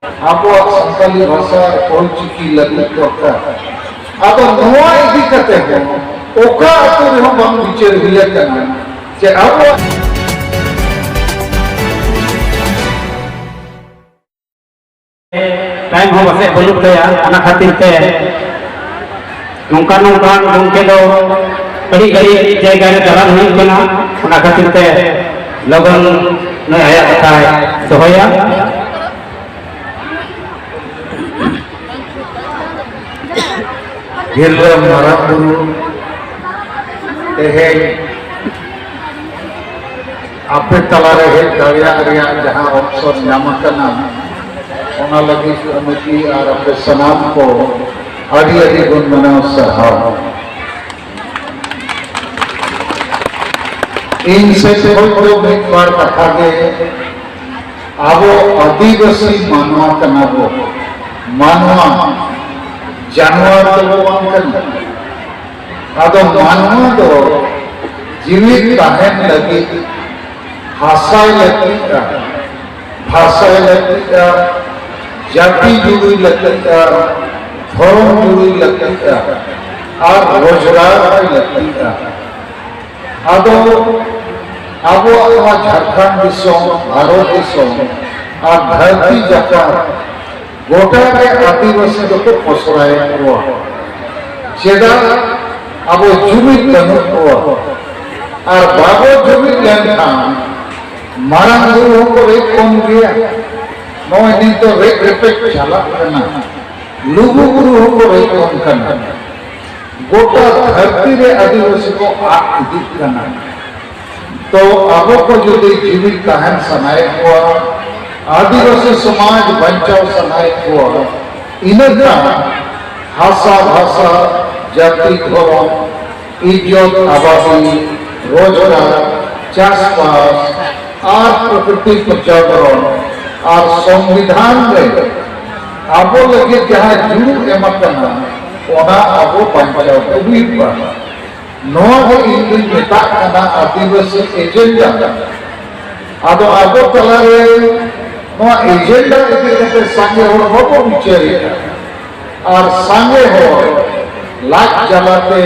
अब संताली भाषा ऑलचिकी लगित दरकार अब नोआ इदी कते हो ओका अतु रेहो बांग विचार हुया कना जे अब टाइम हो बसे बलुक तया अना खातिर ते नौका गंके दो कड़ी जायगा रे दलान हुई कना अना खातिर ते लगन न आया कथा दोहया गिरला मारापुरु तेहे आपे तला रहे दारिया रिया जहां अवसर नामकना ओना लगी कमिटी और अपने सनाम को आदि आदि गुण मनाओ सहाव इनसे कोई एक बार कथा के आवो आदिवासी मानवा कनाबो मानवा जानवर तो वांकन आदो मानवा तो जीवित ताहेन लगी भाषाएं लगती जाति जुड़ी लगती धर्म जुड़ी लगती और रोजगार लगती आदो अब झारखंड दिसों भारत दिसों और धरती जापान गोटा के आदिवासी को पसराए हुआ चेदा अब जुमित बनुत हुआ और बाबो जुमित लेनखान मारंग गुरु को रेप कौन गया नौ इन तो रेप रेपेक्ट चला करना लुगु गुरु को रेप कौन करना गोटा धरती रे आदिवासी को आग दिख करना तो अब को जो जीवित कहान सनाए हुआ आदिवासी समाज बचाव सनाए हुआ इनका भाषा जाति धर्म इज्जत आबादी रोजगार चाषबास और प्रकृति पर्यावरण और संविधान में अब लगे जहाँ जुड़ एमकना ओना अब बचाव को भी मेता आदिवासी एजेंडा अब अब तला एजेंडा इदी संगे हर बाबो विचारे और संगे हर लाख जलाते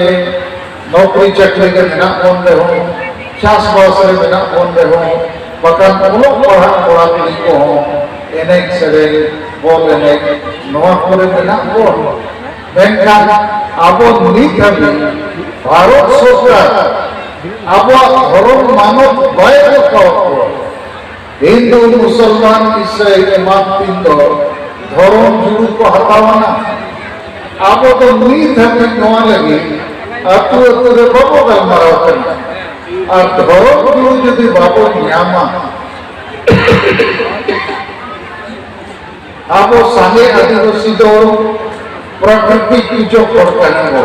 नौकरी चाकरी के मेना बन रहे हो चाषबास रे मेना बन रहे हो बकान उलोक पढ़ा कोड़ा कुड़ी को हो एनेक सरे बॉल एनेक नवा करे मेना बन मेनखान अब नित हबी भारत सरकार अब धर्म मानव बाय को हिंदू मुसलमान ईसाई एमातीन दो धर्म जुड़ू को हतावाना अब तो नित हबी नवा लगी अतु रे बाबो गलमाराव करना और धर्म जुड़ू जदि बाबो न्यामा अब सांगे आदिवासी दो प्रकृति की जो पड़ता हो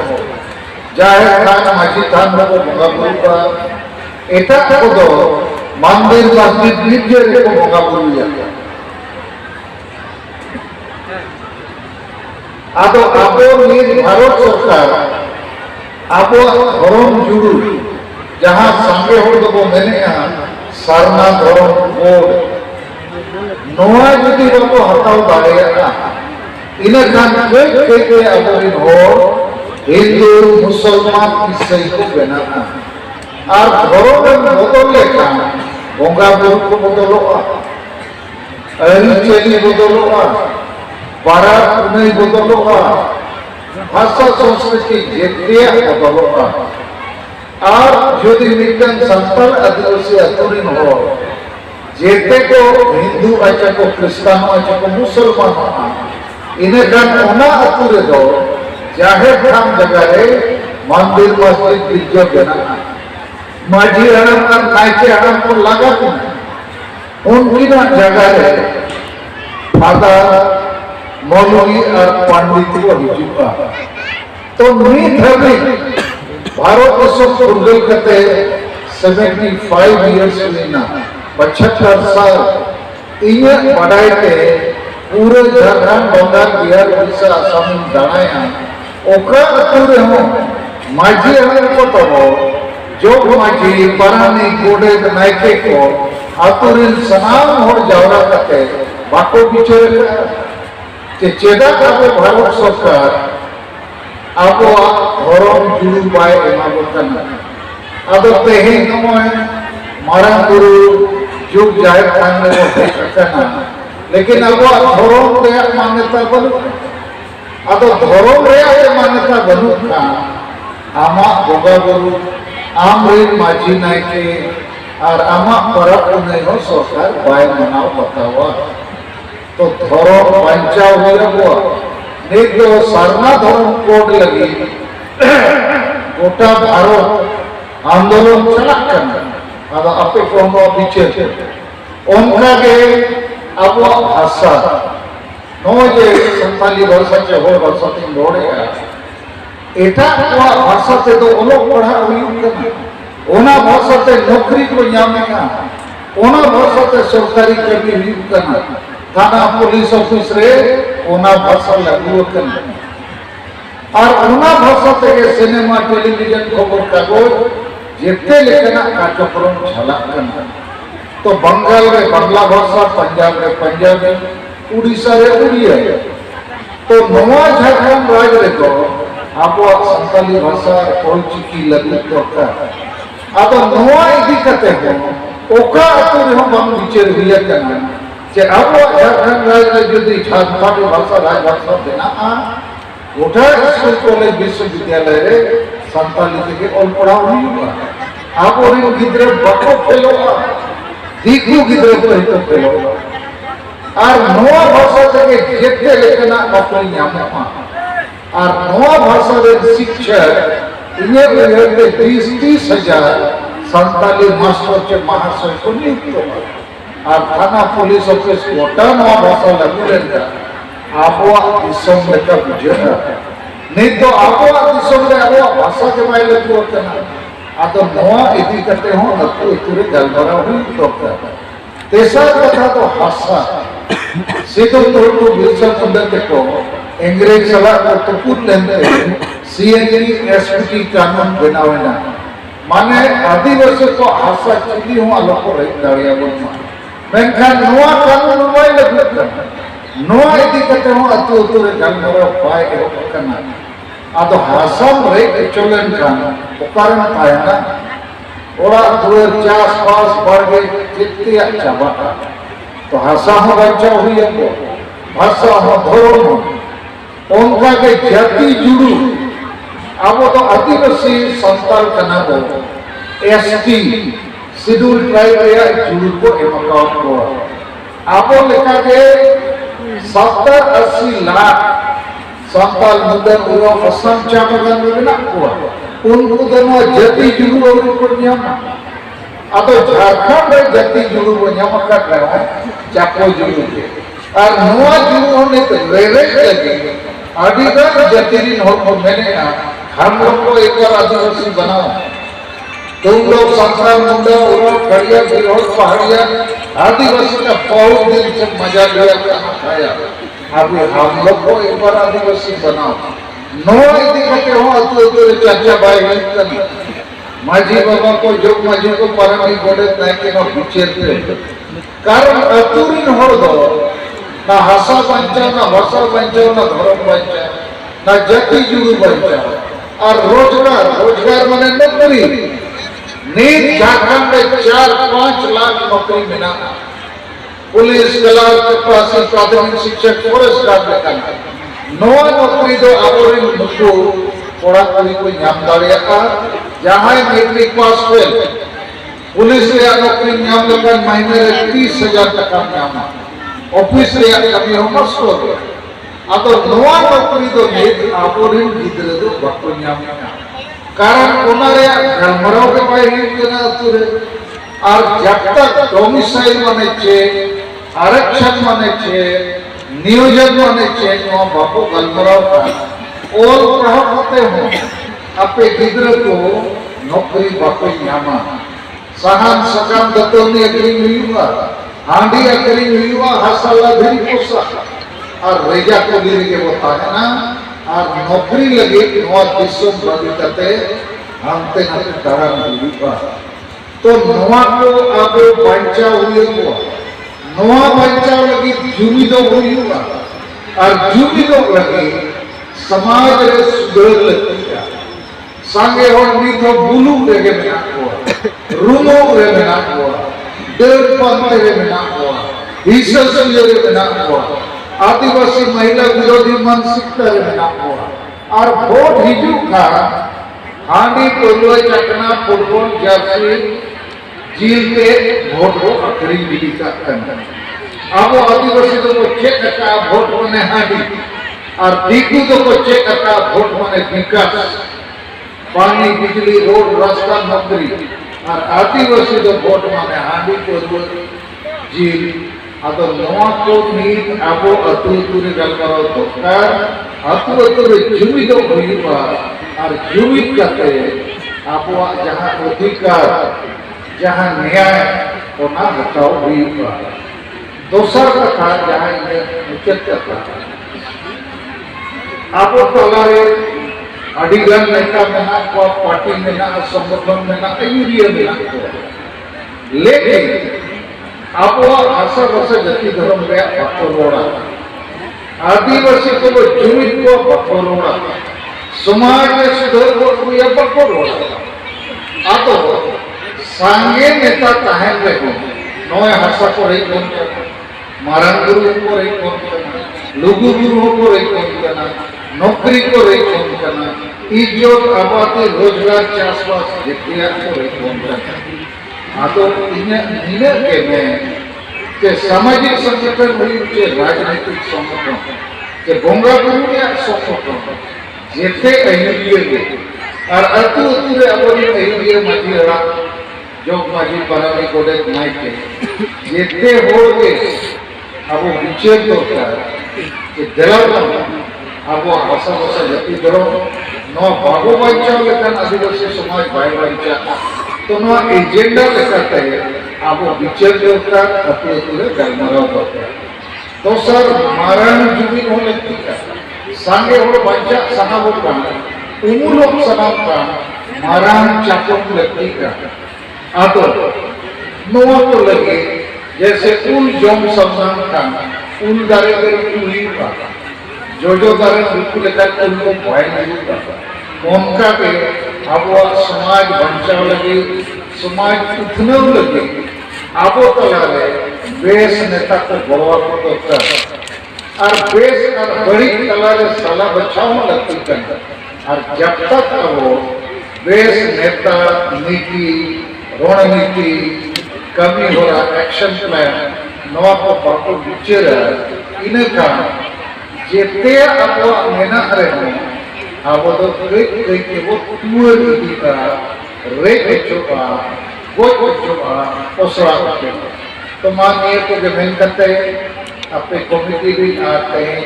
जाहिर खान माजी खान को बंगा बुरुका एटा को दो मंदिर मस्जिद गिरजे को बंगा बुरुया आदो आबो नीर भारत सरकार आबो धर्म जुड़ू जहां संगे हो तो मैंने सारना धर्म बोर्ड नोआ जुदी को हटाओ दाड़ेगा इन्हें खान के आबोरिन हो हिंदू मुसलमान ईसाई को बनाना और धर्म बदल लेका बंगा बुरु को बदलोगा अरी चेली बदलोगा बारात नहीं बदलोगा भाषा संस्कृति जेतिया बदलोगा और यदि मिटन संताल आदिवासी अतुरिन हो जेते को हिंदू आचा को क्रिस्तान आचा को मुसलमान इन्हें खान ओना अतुरे दो जाहिर खान जगह रे मंदिर मस्जिद गिरजा बना माझी हड़म और नायके हड़म को लगा उनकी ना जगह रे फादर मौलवी और पंडित को हिजुआ तो नीत हबी भारत देश फुलगल कते 75 इयर्स लेना 75 साल इन्हें बढ़ाए के पूरे झारखंड बंगाल बिहार उड़ीसा असम दानाया ओकरा अतुरे हो माझी हमें को तो जो माझी परानी गोडे नायके को अतुरिन सनाम हो जावरा कते बाको बिचार चेदा अब भारत सरकार अब धर्म जुड़ू बाय तेहन नय मारांग गुरु जुग जाहिर थान लेकिन अब धर्म मान्यता बनू धर्म मान्यता बनू आम बगा बुरु आम माझी नायके और आम परब पुनई सरकार बाय मनाव बतावा तो धर्म बचाव नित सारना धर्म कोड लगी गोटा भारत आंदोलन चलना आपे को विचार अब भाषा जे संताली भाषा चे हो भाषा तीन रोड़े एटा भाषा ते तो ओलोक पढ़ा ओना भाषा ते नौकरी को नामेगा ओना भाषा ते सरकारी कमी हुई थाना पुलिस ऑफिस रे ओना भाषा लागू और ओना भाषा ते सिनेमा टेलीविजन खबर कागज जेते लेकना कार्यक्रम चला तो बंगाल रे बांग्ला भाषा पंजाब रे पंजाबी उड़ीसा रे उड़िया तो नवा झारखंड राज रे तो अब संताली भाषा ओलचिकी लागू दरकार अब नवा इदी कते हो ओका अतु रे हम विचार हुआ कना जे अब झारखंड राज रे जदि झारखंडी भाषा राज भाषा देना गोटा स्कूल कॉलेज विश्वविद्यालय रे संताली के ऑल पढ़ाओ हुआ अब ओरी गिद्रे बको फेलो दीकु गिद्रे तो फेलो और नवा भाषा के जेते लेखना अपनी नामा और नवा भाषा रे शिक्षक इने लेते 30,000 संताली मास्टर के महाशय को नियुक्त और थाना पुलिस ऑफिस गोटा नवा भाषा लागू लेगा आबुआ दिसम लेका बुझेना नहीं तो आबुआ दिसम रे आबुआ भाषा के माय लागू करना आतो नवा इति करते हो नतु इतुरे गलबरा हुई डॉक्टर तेसर कथा तो भाषा सीधो तो बिरसा मुंडा को अंग्रेज सला को तुपुत लेते सीएनजी एसपीटी कानून बनावेना माने आदिवासी को भाषा चिली हो लोग रही दाड़िया बोलमा मेनखान नवा कानून बाय लागू करना नवा इति करते हो अतु उतुरे गलबरा पाए हो करना आतो भाषा रे चलन कान उपकरण थायना ओरा दुर चास पास बढ़े जितने अच्छा बात तो भाषा हो बच्चा हुई है भाषा हो धर्म उनका के जाति जुड़ू अब तो आदिवासी संताल कना को एसटी शेड्यूल ट्राइब या जुड़ू को एमकाउंट को अब लेखा के 70-80 लाख संताल मुद्दन उरो असम चामगन में ना हुआ उनको दोनों जाति जुड़ू और ऊपर नियम अब झारखंड में जाति जुड़ू वो नियम कर रहा है चाको जुड़ू के और नवा जुड़ू होने तो रेरे लगे आदिवासी जाति दिन हो मैंने हम लोग को एक बार आदिवासी बनाओ तुम लोग संसार मुंडा उरो करिया बिरहोर पहाड़िया आदिवासी का बहुत दिन से मजा लिया खाया अब हम लोग को एक बार आदिवासी बनाओ नवा दिखते हो अतु चाचा भाई माझी बाबा को जोग माझी को परमी गोडे नायके नो विचार पे कारण अतुरिन हो दो ना भाषा बचाओ ना भाषा बचाओ ना धर्म बचाओ ना जाति जुड़ू बचाओ और रोजगार माने नौकरी नीत झारखंड में 4-5 लाख नौकरी मिला पुलिस क्लर्क प्रशासन प्राथमिक शिक्षक फॉरेस्ट गार्ड लेकर नवा नौकरी दो आबोरिन नुकु कोड़ा कोई को नाम दाड़िया जहां मैट्रिक पास फेल पुलिस रे नौकरी नाम लेकर महीने रे 30,000 टका नाम ऑफिस रे कमी हो मस्तो अब नवा नौकरी दो नीत आबोरिन गिद्रे दो बको नाम कारण ओना रे गलमराव के पाई केना तुरे और जब तक डोमिसाइल माने छे आरक्षण माने छे नियोजन माने चेंज हो बापू गलमराव का और पढ़ाओ होते हो अपने गिद्र को नौकरी बापू यामा सहान सकाम दतोनी अग्री हुआ हांडी अग्री हुआ हसला धरी पोसा और रेजा को गिर के बता है ना और नौकरी लगे नवा दिसम बदितते हमते न तारा हुआ तो नवा को अब बंचा हुए हुआ नवा बचाव लगी जुमिदो हुआ और जुमिदो लगी समाज रे सुधर लगी सांगे और नीतो बुलू रे मेना को रूमो रे मेना को देर पंते रे मेना को ईश्वर रे मेना को आदिवासी महिला विरोधी मानसिकता रे मेना को और वोट हिजू का हांडी कोलोय चकना फुटबॉल जर्सी जील पे वोट को अखरी बिली का करना अब आदिवासी तो चेक का वोट मने हांडी और दीकू तो चेक का वोट मने विकास पानी बिजली रोड रास्ता नौकरी और आदिवासी तो वोट मने हांडी को जील अब नवा को नीत अब अतुरे गलगारो दरकार अतुरे जुमिद हुईबा और जुमिद करते अब जहां अधिकार जहां न्याय ओना हटाओ हुईबा दोसर कथा जहां मुख्य कथा अब तलारे अडिगन नेता मेना को पार्टी मेना संगठन मेना यूरिया मेना को लेकिन अब आशा वर्षा जाति धर्म रे पथरोड़ा आदिवासी को जुमिद को पथरोड़ा समाज में सुधर को या पथरोड़ा आतो सांगे नेता तहन लेको नय हासा को रे कोन मारन गुरु को रे कोन लुगु गुरु को रे कोन नौकरी को रे कोन इज्जत आबादी रोजगार चासबास जेतिया को रे कोन आतो इने के में के सामाजिक संगठन हुई के राजनीतिक संगठन के बोंगा गुरु या संगठन जेते अहिलिए के और अतु रे अबोरी अहिलिए माजीरा जो माजी परानी कोडे नाइ के जेते हो के अब विचेत होता के दलाल अब आशा वर्षा जाति धर्म नो बाबू बच्चा लेकिन आदिवासी समाज भाई बच्चा तो ना एजेंडा लेकर है आप विचार देवता अपने पूरे गलमराव करते हैं तो सर मारण जुबी हो लगती है सांगे हो बच्चा सनाबो का उमुलोक सनाब का मारण चापोक लगती का आतो नोआ तो लगे जैसे उन जोम सम्मान का उन दारे कर उली का जो दारे बिल्कुल लेकर उनको भय नहीं करता उनका के अब समाज बचाव लगे समाज उठने लगे अब तलाले बेस नेता को गौरव को दरकार और बेस और बड़ी तलाले साला बचाव लगती करना और जब तक वो बेस नेता नीति रणनीति कमी हो रहा एक्शन प्लान नवा को बाको विचार इनका जेते अब मेना रहे अब तो रे के वो टूर दी का रे के चोका वो चोका ओसरा के तो मानिए तो जमीन करते अपने कमिटी भी आते हैं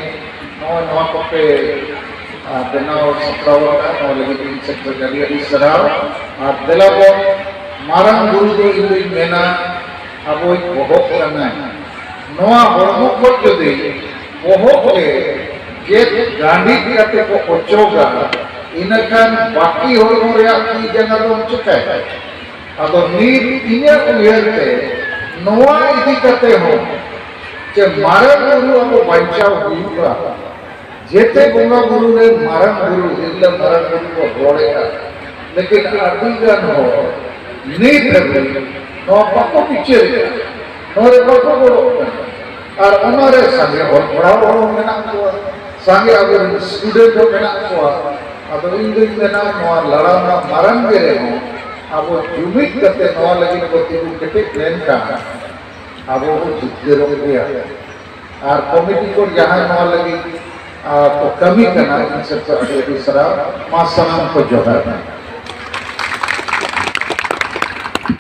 नौ पे देना और सत्राव का और लेकिन सेक्रेटरी अभी सराव और दिला को मारन गुरु तो इंद्र मेना अब वो बहुत करना है नवा हरमो को जो दे वो के ये गांधी करते को ओचोगा इनकान बाकी हो रिया की जगह तो चुका है अब नीर इने उयरते नवा इति करते हो जे मारन गुरु अब बचाव हुआ जेते बोंगा गुरु ने मारन गुरु इल्ला मारन गुरु को बोलेगा लेकिन अदिगन हो नीर रे नो पक्को पीछे नोरे पक्को बोलो और उनरे संगे और बड़ा मेना को सांगे अगर स्टूडेंट हो मेना को अब इंग्लिश मेना नो लड़ाना मारन गे रे हो अब जुमित करते नो लगी को तिबु केटे प्लान का अब वो जितने लोग गया और कमिटी को यहाँ नो लगी तो कमी करना इन सब सरा मां सलाम को जोड़ा